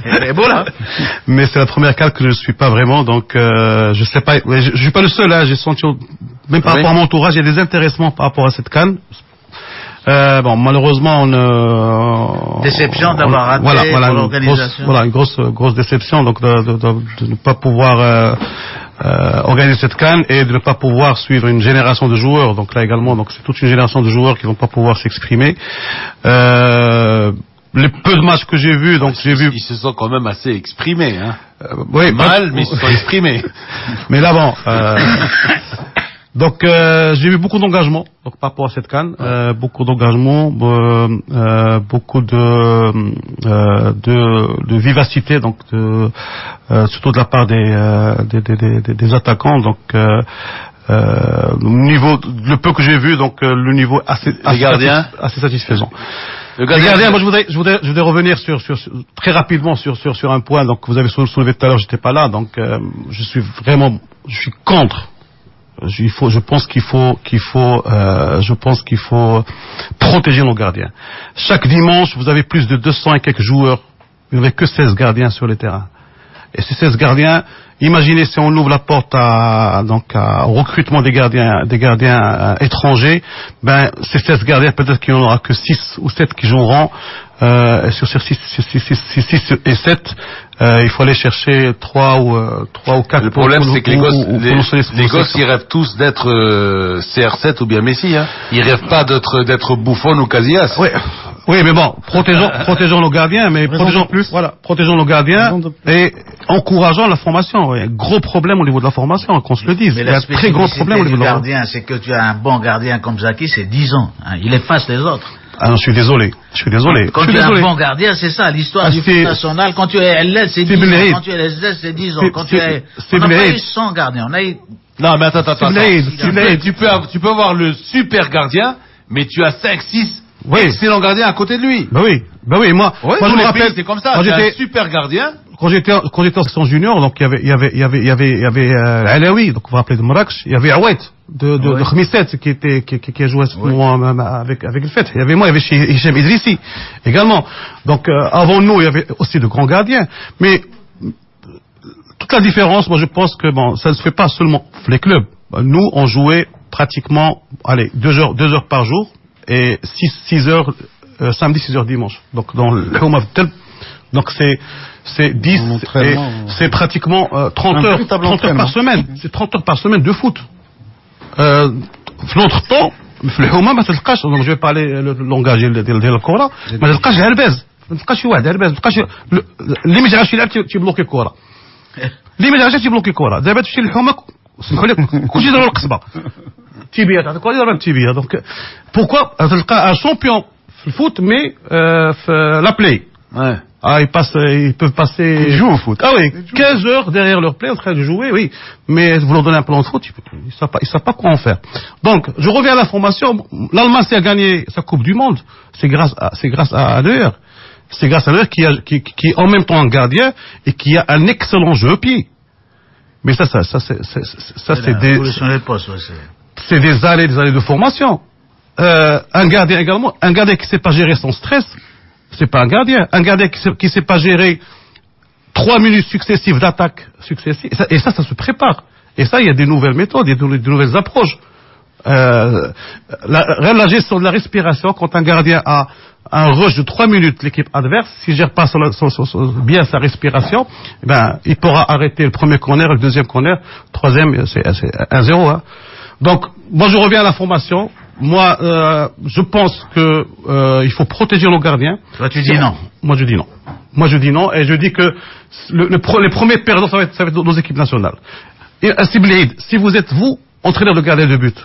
Ebola. Mais c'est la première CAN que je ne suis pas vraiment. Donc, je sais pas. Je suis pas le seul. J'ai senti, même par rapport à mon entourage, il y a des intéressements par rapport à cette CAN. Bon, malheureusement, déception d'avoir raté pour l'organisation. Une grosse déception, donc de ne pas pouvoir organiser cette CAN et de ne pas pouvoir suivre une génération de joueurs. Donc là également, donc c'est toute une génération de joueurs qui vont pas pouvoir s'exprimer. Les peu de matchs que j'ai vus, donc j'ai vu. Ils se sont quand même assez exprimés, hein. Oui, mal, mais ils se sont exprimés. Mais là bon. Donc j'ai vu beaucoup d'engagement donc par rapport à cette CAN, beaucoup d'engagement, beaucoup de vivacité, donc surtout de la part des attaquants. Donc niveau, le peu que j'ai vu, donc le niveau assez satisfaisant. Les gardiens, moi je voudrais revenir sur très rapidement sur un point. Donc vous avez soulevé tout à l'heure, j'étais pas là, donc je suis contre. Je pense qu'il faut protéger nos gardiens. Chaque dimanche, vous avez plus de 200 et quelques joueurs. Vous n'avez que 16 gardiens sur le terrain. Et ces 16 gardiens, imaginez si on ouvre la porte au recrutement des gardiens étrangers, ben, ces 16 gardiens, peut-être qu'il n'y en aura que 6 ou 7 qui joueront, sur ces 6 et 7, il faut aller chercher 3 ou 4. Le problème, c'est que les gosses, ils rêvent tous d'être CR7 ou bien Messi, hein. Ils rêvent pas d'être Buffon ou Casillas. Oui, mais bon, protégeons nos gardiens, mais protégeons nos gardiens et encourageons la formation. Il y a un gros problème au niveau de la formation, qu'on se le dise. Mais il y a un très gros problème au niveau de la formation. C'est que tu as un bon gardien comme Zaki, c'est 10 ans. Hein, il efface les autres. Ah non, je suis désolé. Quand tu es un bon gardien, c'est ça, l'histoire du foot national. Quand tu es LL, c'est 10 ans. Quand tu es LS, c'est 10 ans. Quand tu es... On n'a pas eu 100 gardiens. On a eu... Non, mais attends. Tu peux avoir le super gardien, mais tu as 5, 6 excellents gardiens à côté de lui. Bah oui, moi je me rappelle, c'est comme ça. J'étais un super gardien. Quand j'étais en section junior, donc il y avait Alaoui, donc vous vous rappelez de Marrakech, il y avait Aouet de Khmisset qui a joué avec le fait. Il y avait moi, il y avait Hichem Idrissi également. Donc avant nous, il y avait aussi de grands gardiens, mais toute la différence, moi je pense que bon, ça ne se fait pas seulement les clubs. Nous, on jouait pratiquement 2 heures par jour et 6 heures samedi, 6 heures dimanche. Donc dans le donc c'est 10 et c'est pratiquement 30 heures par semaine. C'est 30 heures par semaine de foot. L'autre-temps, donc je vais parler le langage de la Kora, ما تلقاش هرباز، ما تلقاش شي واحد هرباز، ما تلقاش اللي ما يعرفش يلعب تيبلوكي الكرة، اللي ما يعرفش تيبلوكي الكرة. دابا تمشي للحومة سمحوا لي كلشي يضرب القصبة تيبيا تاع الكرة يضرب تيبيا. دونك pourquoi تلقى un champion في الفوت mais في la play. Ils peuvent passer. Ils jouent au foot. Ah oui, 15 heures derrière leur play en train de jouer, oui. Mais vous leur donnez un plan de foot, ils savent pas quoi en faire. Donc, je reviens à la formation. L'Allemagne a gagné sa Coupe du Monde. C'est grâce à Neuer. C'est grâce à Neuer qui est en même temps un gardien et qui a un excellent jeu au pied. Mais ça c'est des années de formation. Un gardien également, un gardien qui sait pas gérer son stress. C'est pas un gardien. Un gardien qui sait pas gérer 3 minutes successives d'attaque successives. Et ça se prépare. Et ça, il y a des nouvelles méthodes, il y a des nouvelles approches. La gestion de la respiration, quand un gardien a un rush de 3 minutes, l'équipe adverse, s'il gère pas bien sa respiration, ben, il pourra arrêter le premier corner, le deuxième corner, troisième, c'est 1-0, hein. Donc, moi, je reviens à la formation. Moi, je pense que il faut protéger nos gardiens. Toi, tu dis non. Moi, je dis non. Moi, je dis non, et je dis que les premiers perdants, ça va être nos équipes nationales. Et si vous êtes entraîneur de gardien de but,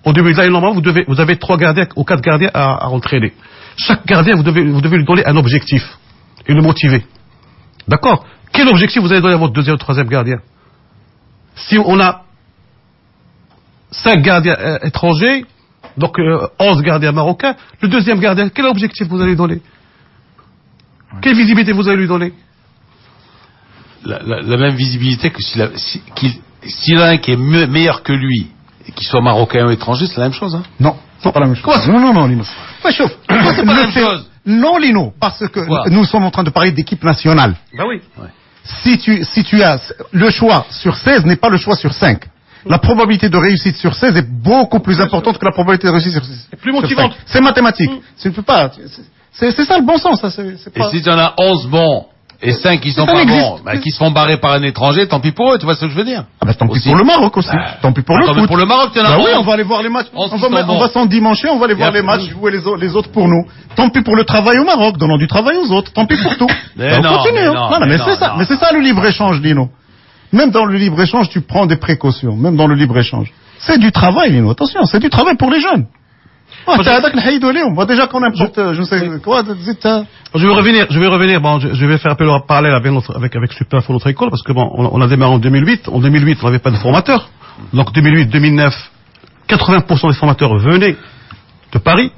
au début de l'année, normalement, vous avez 3 gardiens ou 4 gardiens à entraîner. Chaque gardien, vous devez lui donner un objectif et le motiver. D'accord? Quel objectif vous allez donner à votre deuxième ou troisième gardien? Si on a 5 gardiens étrangers, donc 11 gardiens marocains, le deuxième gardien, quel objectif vous allez donner? Quelle visibilité vous allez lui donner? La même visibilité que s'il y en a un qui est meilleur que lui, et qu'il soit marocain ou étranger, c'est la même chose, hein? Non, c'est pas la même chose. Quoi? Non, Lino. Ouais, chauffe. C'est pas la même chose. Non, Lino, parce que nous sommes en train de parler d'équipe nationale. Bah oui. Ouais. Si tu as le choix sur 16 n'est pas le choix sur 5. La probabilité de réussite sur 16 est beaucoup plus importante que la probabilité de réussite sur 6. Plus motivante. C'est mathématique. Tu ne peux pas. C'est ça le bon sens. Ça, c'est pas... Et si tu en as 11 bons et 5 qui sont pas bons, qui se font barrer par un étranger, tant pis pour eux, tu vois ce que je veux dire? Tant pis pour le Maroc aussi. Tant pis pour le foot. Pour le Maroc, tu en as 11. Oui, on va aller voir les matchs. On va s'endimancher, on va aller voir les matchs, jouer les autres pour nous. Tant pis pour le travail au Maroc, donnons du travail aux autres. Tant pis pour tout. On continue. Mais c'est ça. Mais c'est ça le libre-échange, Lino. Même dans le libre-échange, tu prends des précautions. Même dans le libre-échange. C'est du travail, Lino. Attention, c'est du travail pour les jeunes. Déjà qu'on importe, je sais quoi, Je vais revenir. Bon, je vais faire un peu le parallèle avec Superfo, notre école, parce que bon, on a démarré en 2008. En 2008, on n'avait pas de formateurs. Donc 2008, 2009, 80% des formateurs venaient de Paris,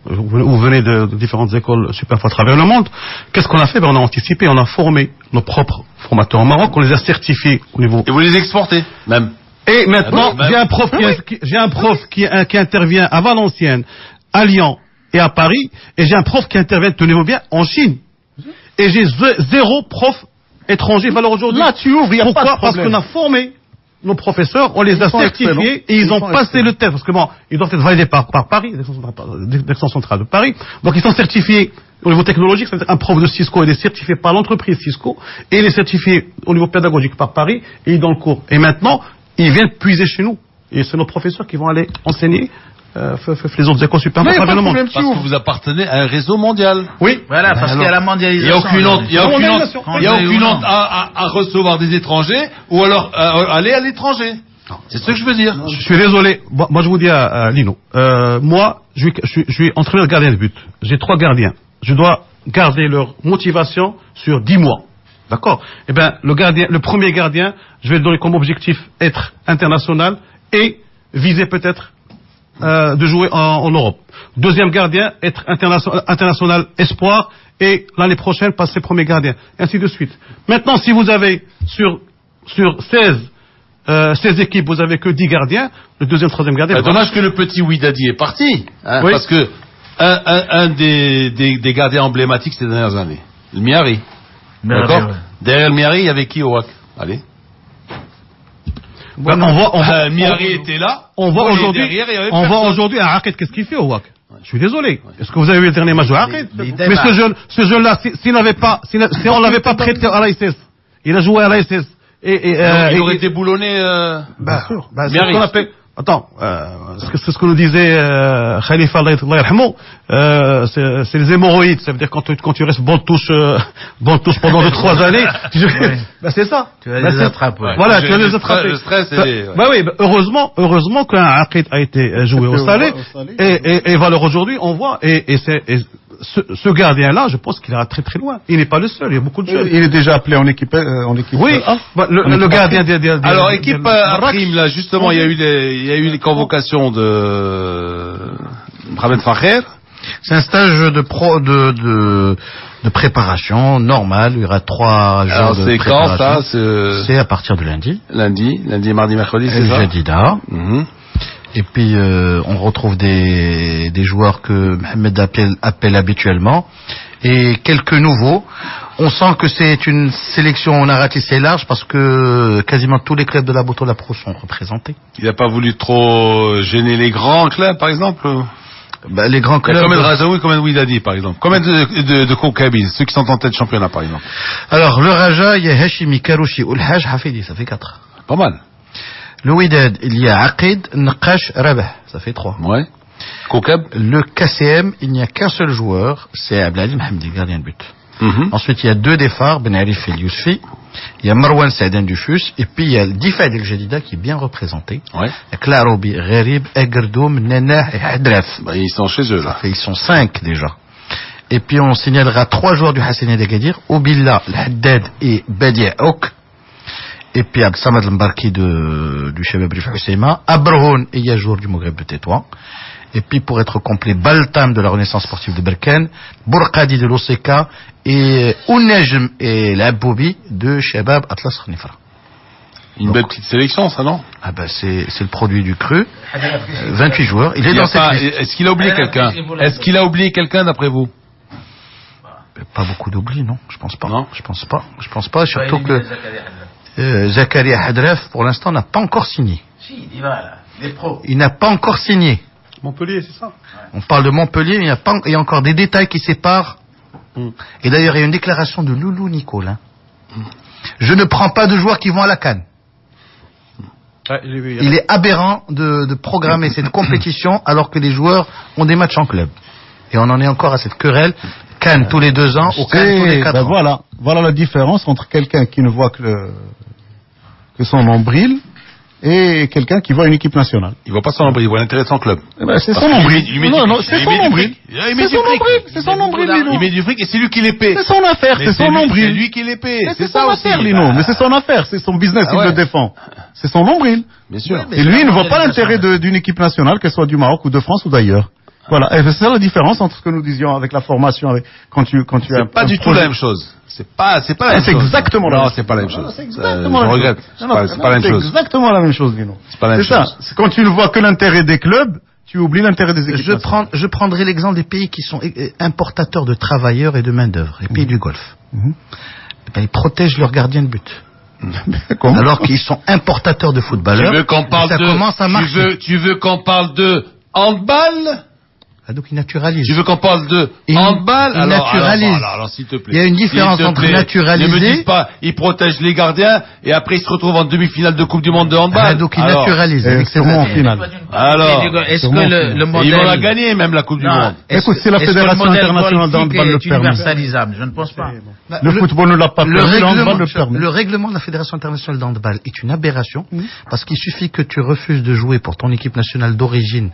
ou venaient de différentes écoles Superfo à travers le monde. Qu'est-ce qu'on a fait? On a anticipé, on a formé nos propres formateurs au Maroc, on les a certifiés au niveau. Et vous les exportez, même. Et maintenant, j'ai un prof qui intervient à Valenciennes, à Lyon et à Paris, et j'ai un prof qui intervient, tenez-vous bien, en Chine. Et j'ai 0 prof étranger valeur aujourd'hui. Là, tu ouvres, il n'y a pas de problème. Parce qu'on a formé nos professeurs, on les a certifiés, et ils ont passé le test, parce que bon, ils doivent être validés par Paris, l'extension centrale de Paris. Donc ils sont certifiés au niveau technologique, c'est-à-dire un prof de Cisco, il est certifié par l'entreprise Cisco, et il est certifié au niveau pédagogique par Paris, et il est dans le cours. Et maintenant, ils viennent puiser chez nous. Et c'est nos professeurs qui vont aller enseigner les autres écoles supérieures à travers le monde. Parce que vous appartenez à un réseau mondial. Oui. Voilà, parce qu'il y a la mondialisation. Il n'y a aucune honte à recevoir des étrangers ou alors aller à l'étranger. C'est ce que je veux dire. Je suis désolé. Moi, je vous dis à Lino. Moi, je suis entraîneur de gardien de but. J'ai 3 gardiens. Je dois garder leur motivation sur 10 mois. D'accord? Eh bien, le premier gardien, je vais le donner comme objectif être international et viser peut-être de jouer en Europe. Deuxième gardien, être international espoir et l'année prochaine passer premier gardien. Et ainsi de suite. Maintenant, si vous avez sur 16 équipes, vous avez que 10 gardiens, le deuxième, troisième gardien. Dommage que le petit Ouidadi est parti, hein, oui. Parce que un des gardiens emblématiques ces dernières années, le Miari. D'accord. Ouais. Derrière le Miari, il y avait qui au WAC? Allez. Ouais, Miari était là. On voit aujourd'hui un Aqid, qu'est-ce qu'il fait au WAC? Je suis désolé. Est-ce que vous avez vu le dernier match de Aqid? Mais ce jeune-là, si on l'avait pas prêté à l'ASS, il a joué à l'ASS. Il aurait été boulonné. Bien sûr. C'est ce qu'on appelle. Attends, c'est ce que nous disait Khalifa Allah yarhamou, c'est les hémorroïdes, ça veut dire quand tu restes bonne touche pendant 2-3 années, c'est ça. Tu vas les attraper. Ouais. Voilà, tu vas les attraper. Le stress heureusement qu'un Aqid a été joué au Salé et valeur aujourd'hui, on voit ce gardien-là, je pense qu'il ira très très loin. Il n'est pas le seul, il y a beaucoup de jeunes. Il est déjà appelé en équipe. Oui, le gardien alors équipe prime là, justement, il y a eu les convocations de Mohamed Fakher. C'est un stage de préparation normal. Il y aura 3 jours alors, de préparation. Alors c'est quand ça? C'est à partir de lundi. Lundi, mardi, mercredi, c'est ça? Jadida. Et puis on retrouve des joueurs que Mohamed appelle habituellement et quelques nouveaux. On sent que c'est une sélection, on a ratissé large parce que quasiment tous les clubs de la Botola Pro sont représentés. Il n'a pas voulu trop gêner les grands clubs, par exemple? Les grands clubs. Combien de Razaoui, combien de Ouidadi, par exemple? Combien de Koukabi, ceux qui sont en tête de championnat, par exemple? Alors, le Raja, il y a Hashimi, Karouchi, Oulhaj, Hafidi, ça fait 4. Pas mal. Le Ouidad, il y a Aqid, Nqash, Rabah, ça fait 3. Ouais. Koukab. Le KCM, il n'y a qu'un seul joueur, c'est Abdelali Mohamed, gardien de but. Ensuite, il y a 2 défards, Ben Arif et Yousfi. Il y a Marwan Saadin Dufus. Et puis, il y a Difad El Jadida qui est bien représenté. Ouais. Klaroubi, Gharib, Egerdoum, Nenah et Hadraf. Ils sont chez eux, là. Ils sont 5 déjà. Et puis, on signalera 3 joueurs du Hassani d'Agadir. Oubilla, Haddad et Badia Ouk. Et puis Absamad Mbarki du Shabab Rif Husseima, Abrahoun et Yajour du Maghreb de Tétouan. Et puis pour être complet, Baltam de la Renaissance sportive de Berkane, Bourkadi de l'Oseka et Ounejm et l'Aboubi de Shabab Atlas Khnifra. Une belle petite sélection, ça, non? Ah ben c'est le produit du cru. 28 joueurs. Il est dans cette liste. Est-ce qu'il a oublié quelqu'un? Est-ce qu'il a oublié quelqu'un d'après vous? Pas beaucoup d'oubli, non? Je pense pas. Non, je pense pas. Surtout que Zakaria Hadref, pour l'instant, n'a pas encore signé. Si, il va là. Les pros. Il n'a pas encore signé. Montpellier, c'est ça? On parle de Montpellier, mais il y a encore des détails qui séparent. Et d'ailleurs, il y a une déclaration de Loulou Nicole. Je ne prends pas de joueurs qui vont à la CAN. Il est aberrant de programmer cette compétition alors que les joueurs ont des matchs en club. Et on en est encore à cette querelle. CAN tous les 2 ans, ou CAN tous les 4 ans. Voilà la différence entre quelqu'un qui ne voit que son nombril et quelqu'un qui voit une équipe nationale. Il voit pas son nombril, il voit l'intérêt de son club. C'est son nombril. C'est son nombril. C'est son nombril, Lino. Il met du fric et c'est lui qui les paie. C'est son affaire, c'est son nombril. C'est lui qui les paie. C'est son affaire, Lino. Mais c'est son affaire, c'est son business, il le défend. C'est son nombril. Bien sûr. Et lui, il ne voit pas l'intérêt d'une équipe nationale, qu'elle soit du Maroc ou de France ou d'ailleurs. Voilà, et c'est ça la différence entre ce que nous disions avec la formation, quand tu c'est pas du tout la même chose. C'est pas la même chose. C'est exactement la même chose. Non, c'est pas la même chose. C'est exactement la même chose. Je regrette. C'est pas la même chose. C'est exactement la même chose, Lino. C'est pas la même chose. C'est quand tu ne vois que l'intérêt des clubs, tu oublies l'intérêt des équipes. Je prendrai l'exemple des pays qui sont importateurs de travailleurs et de main-d'œuvre, les pays du Golfe. Ils protègent leurs gardiens de but. Alors qu'ils sont importateurs de footballeurs. Tu veux qu'on parle ça commence à marcher. Tu veux qu'on parle de handball? Donc il naturalise. Tu veux qu'on parle de handball? Il naturalise. Alors, s'il te plaît. Il y a une différence entre naturaliser. Ne me dites pas, il protège les gardiens et après il se retrouve en demi-finale de Coupe du Monde de handball. Donc il naturalise. Sûrement en finale. Alors, est-ce que le modèle... Ils vont la gagner même la Coupe du Monde. Écoute, c'est la Fédération internationale de handball le permet. Universalisable, je ne pense pas. Le football ne l'a pas permis. Le règlement de la Fédération internationale de handball est une aberration parce qu'il suffit que tu refuses de jouer pour ton équipe nationale d'origine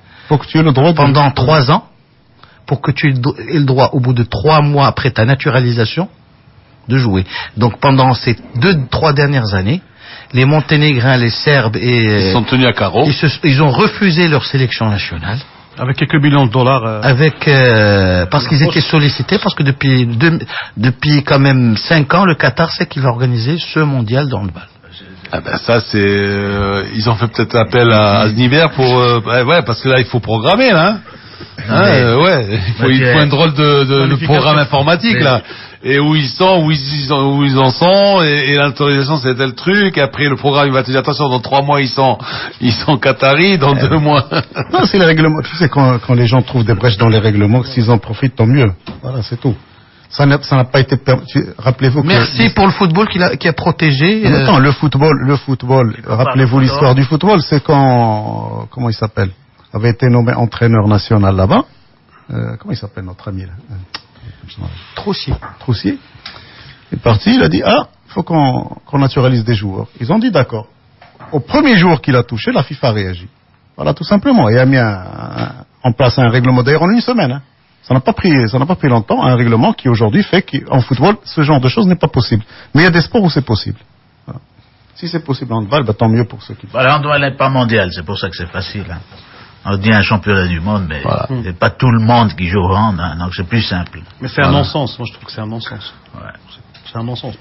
pendant 3 ans pour que tu aies le droit, au bout de 3 mois après ta naturalisation, de jouer. Donc pendant ces 2-3 dernières années, les Monténégrins, les Serbes ils sont tenus à carreau. Ils ont refusé leur sélection nationale. Avec quelques millions de dollars. Parce qu'ils étaient sollicités, parce que depuis quand même 5 ans, le Qatar sait qu'il va organiser ce mondial de handball. Ah ben ça c'est ils ont fait peut-être appel à Sniber pour parce que là il faut programmer là. Il faut un drôle de programme informatique là. Et où ils sont, où ils en sont, et l'autorisation c'est tel truc. Après le programme il va te dire attention, dans 3 mois ils sont qataris, dans 2 mois. Non, c'est les règlements. Tu sais quand les gens trouvent des brèches dans les règlements, s'ils en profitent tant mieux. Voilà, c'est tout. Ça n'a pas été permis. Rappelez-vous. Merci pour le football qui a protégé. Attends, le football. Rappelez-vous l'histoire du football, c'est quand comment il s'appelle, avait été nommé entraîneur national là-bas. Comment il s'appelle notre ami là? Troussier est parti, il a dit faut qu'on naturalise des joueurs. Ils ont dit d'accord. Au premier jour qu'il a touché, la FIFA a réagi. Voilà, tout simplement. Il a mis en place un règlement d'ailleurs en 1 semaine. Ça n'a pas pris longtemps, un règlement qui aujourd'hui fait qu'en football, ce genre de choses n'est pas possible. Mais il y a des sports où c'est possible. Voilà. Si c'est possible en handball, tant mieux pour ceux qui... Voilà, on doit aller pas mondial, c'est pour ça que c'est facile. On dit un championnat du monde, mais c'est pas tout le monde qui joue au hand, donc c'est plus simple. Mais c'est un non-sens, moi je trouve que c'est un non-sens. Ouais. C'est un non-sens.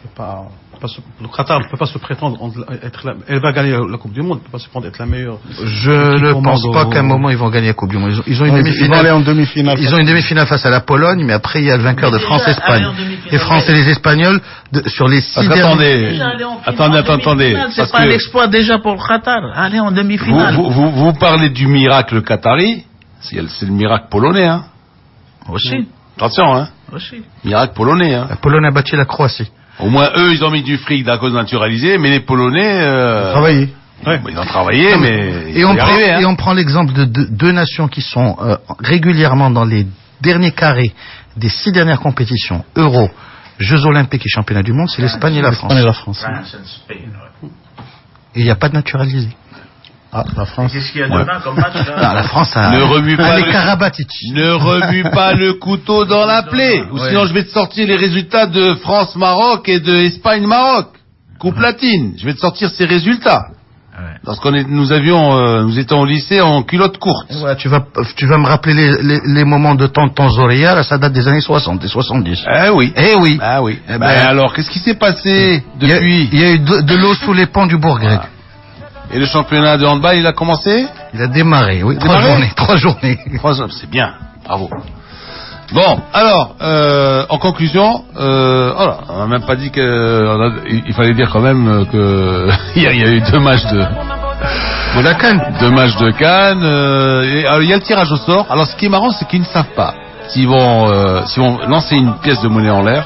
Le Qatar ne peut pas se prétendre être elle va gagner la Coupe du Monde, ne peut pas se prétendre être la meilleure. Je ne pense pas qu'à un moment ils vont gagner la Coupe du Monde. Ils ont une demi-finale. Ils ont une demi-finale face à la Pologne, mais après il y a le vainqueur de France-Espagne. Les Français et les Espagnols sur les 6 derniers. Attendez. C'est pas l'exploit déjà pour le Qatar. Allez en demi-finale. Vous parlez du miracle qatari, c'est le miracle polonais, hein. Aussi. Attention, hein. Aussi. Miracle polonais, hein. La Pologne a battu la Croatie. Au moins, eux, ils ont mis du fric à cause naturalisé, mais les Polonais... travaillé. Ils ont travaillé, mais... Et on prend l'exemple de 2 nations qui sont régulièrement dans les derniers carrés des 6 dernières compétitions, Euro, Jeux Olympiques et Championnats du Monde, c'est l'Espagne et la France. Et il n'y a pas de naturalisé. La France. Qu'est-ce qu'il y a demain comme match là? La France a ne remue pas les Karabatic. Ne remue pas le couteau dans la plaie, ou sinon je vais te sortir les résultats de France-Maroc et de Espagne-Maroc. coupe latine. Je vais te sortir ces résultats. Nous étions au lycée en culotte courte. Ouais, tu vas me rappeler les moments de Tonton Zoria, là, ça date des années 60 et 70. Eh oui. Ah oui. Eh alors, qu'est-ce qui s'est passé depuis? Il y a eu de l'eau sous les ponts du Bourg-Grec. Et le championnat de handball, il a commencé? Il a démarré, oui. 3 journées. C'est bien. Bravo. Bon, alors, en conclusion, on n'a même pas dit il fallait dire quand même que il y a eu 2 matchs de la Cannes. 2 matchs de Cannes. Alors, il y a le tirage au sort. Alors, ce qui est marrant, c'est qu'ils ne savent pas s'ils vont lancer une pièce de monnaie en l'air,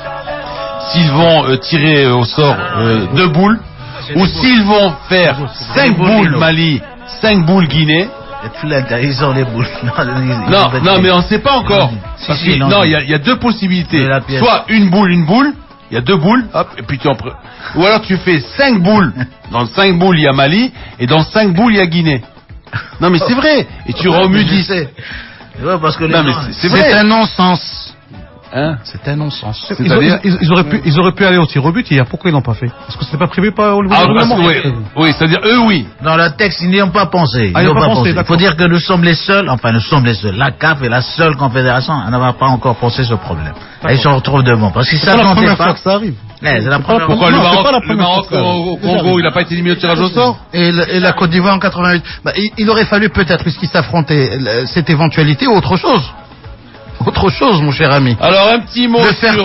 s'ils vont tirer au sort 2 boules, ou s'ils vont faire 5 boules Mali, 5 boules Guinée. Ils ont les boules. Non, mais on ne sait pas encore. Non, il y a 2 possibilités. Soit une boule, il y a 2 boules, hop, et puis ou alors tu fais 5 boules. Dans 5 boules, il y a Mali, et dans 5 boules, il y a Guinée. Non, mais c'est vrai. Et tu remues 10. Parce que c'est un non-sens. Hein? C'est un non-sens. Ils auraient pu aller au tir au but hier. Pourquoi ils n'ont pas fait? Parce que c'était pas prévu au niveau du règlement. Oui, c'est-à-dire eux, oui. Dans le texte, ils n'y ont pas pensé. Il faut dire que nous sommes les seuls. La CAF est la seule confédération à n'avoir pas encore pensé ce problème. Et ils se retrouvent devant. Parce qu'ils savent la première fois que ça arrive. Pourquoi le Maroc au Congo, il n'a pas été éliminé au tirage au sort? Et la Côte d'Ivoire en 88. Il aurait fallu peut-être, puisqu'ils s'affrontaient, cette éventualité ou autre chose. Autre chose, mon cher ami. Alors, un petit mot sur...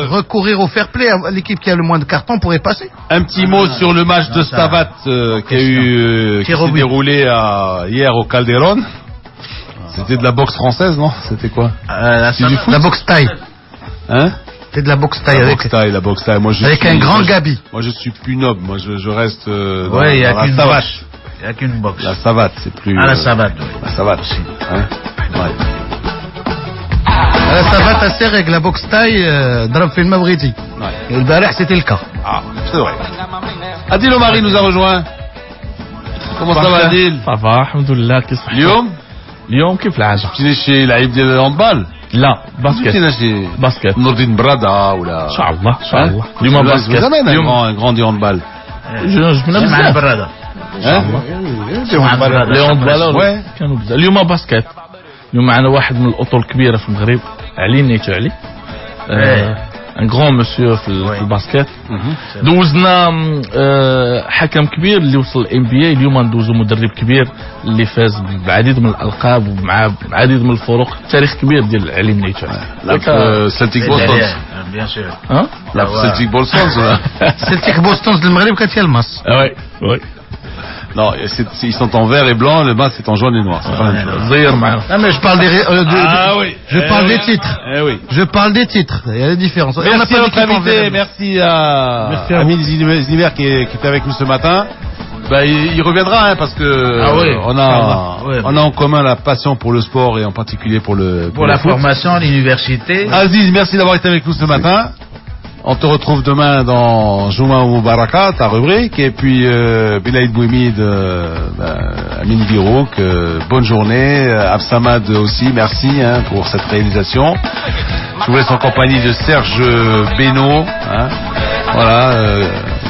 recourir au fair play. L'équipe qui a le moins de cartons pourrait passer. Un petit mot sur le match de Stavat qui s'est déroulé hier au Calderon. C'était de la boxe française, non? C'était quoi? La boxe taille. Hein? C'était de la boxe taille. La boxe taille. Moi, avec un grand gabi. Moi, je suis plus noble. Moi, je reste dans la savate. Il n'y a qu'une boxe. La savate, c'est plus... la savate, oui. La savate aussi. Hein? Ouais. La savate a ses règles, la boxe taille, drame film Mavriti. Et le Barah, c'était le cas. Ah, c'est vrai. Adil Omari nous a rejoint. Comment ça va, Adil? Ça va, alhamdoulilah. اليوم كيف الحاجة؟ تمشي لعيب ديال الهاندبال؟ لا باسكت نوردين برادا ولا ان شاء الله اليوم باسكت اليوم un grand du handball. جبنا برادا الهاندبال كانوا بزاف. اليوم باسكت. اليوم معنا واحد من الأطر الكبيرة في المغرب، علي نيتو علي. ان غران مسيو في الباسكت. دوزنا حكم كبير اللي وصل الام بي اي. اليوم ندوزو مدرب كبير اللي فاز بعديد من الالقاب ومع عديد من الفروق. تاريخ كبير ديال علي نيتو. سلتيك بوستون. بيان سور. لا سلتيك بوستون. سلتيك بوستون المغرب كانت هي الماس. وي. Non, ils sont en vert et blanc, le bas c'est en jaune et noir. C'est pas la même chose. Non mais je parle je parle des titres. Je parle des titres. Il y a des différences. Merci à notre invité, merci à Amine Ziniber qui était avec nous ce matin. Il reviendra parce que on a en commun la passion pour le sport et en particulier pour la formation, l'université. Aziz, merci d'avoir été avec nous ce matin. On te retrouve demain dans Jouma ou Baraka, ta rubrique, et puis Belaïd Bouhemid, Amine Birouk, bonne journée, Absamad aussi, merci pour cette réalisation. Je vous laisse en compagnie de Serge Beno, voilà,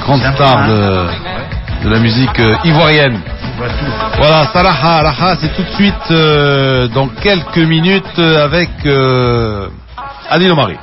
grande star de la musique ivoirienne. Voilà, Salaha, Alaha, c'est tout de suite dans quelques minutes avec Adil Omari.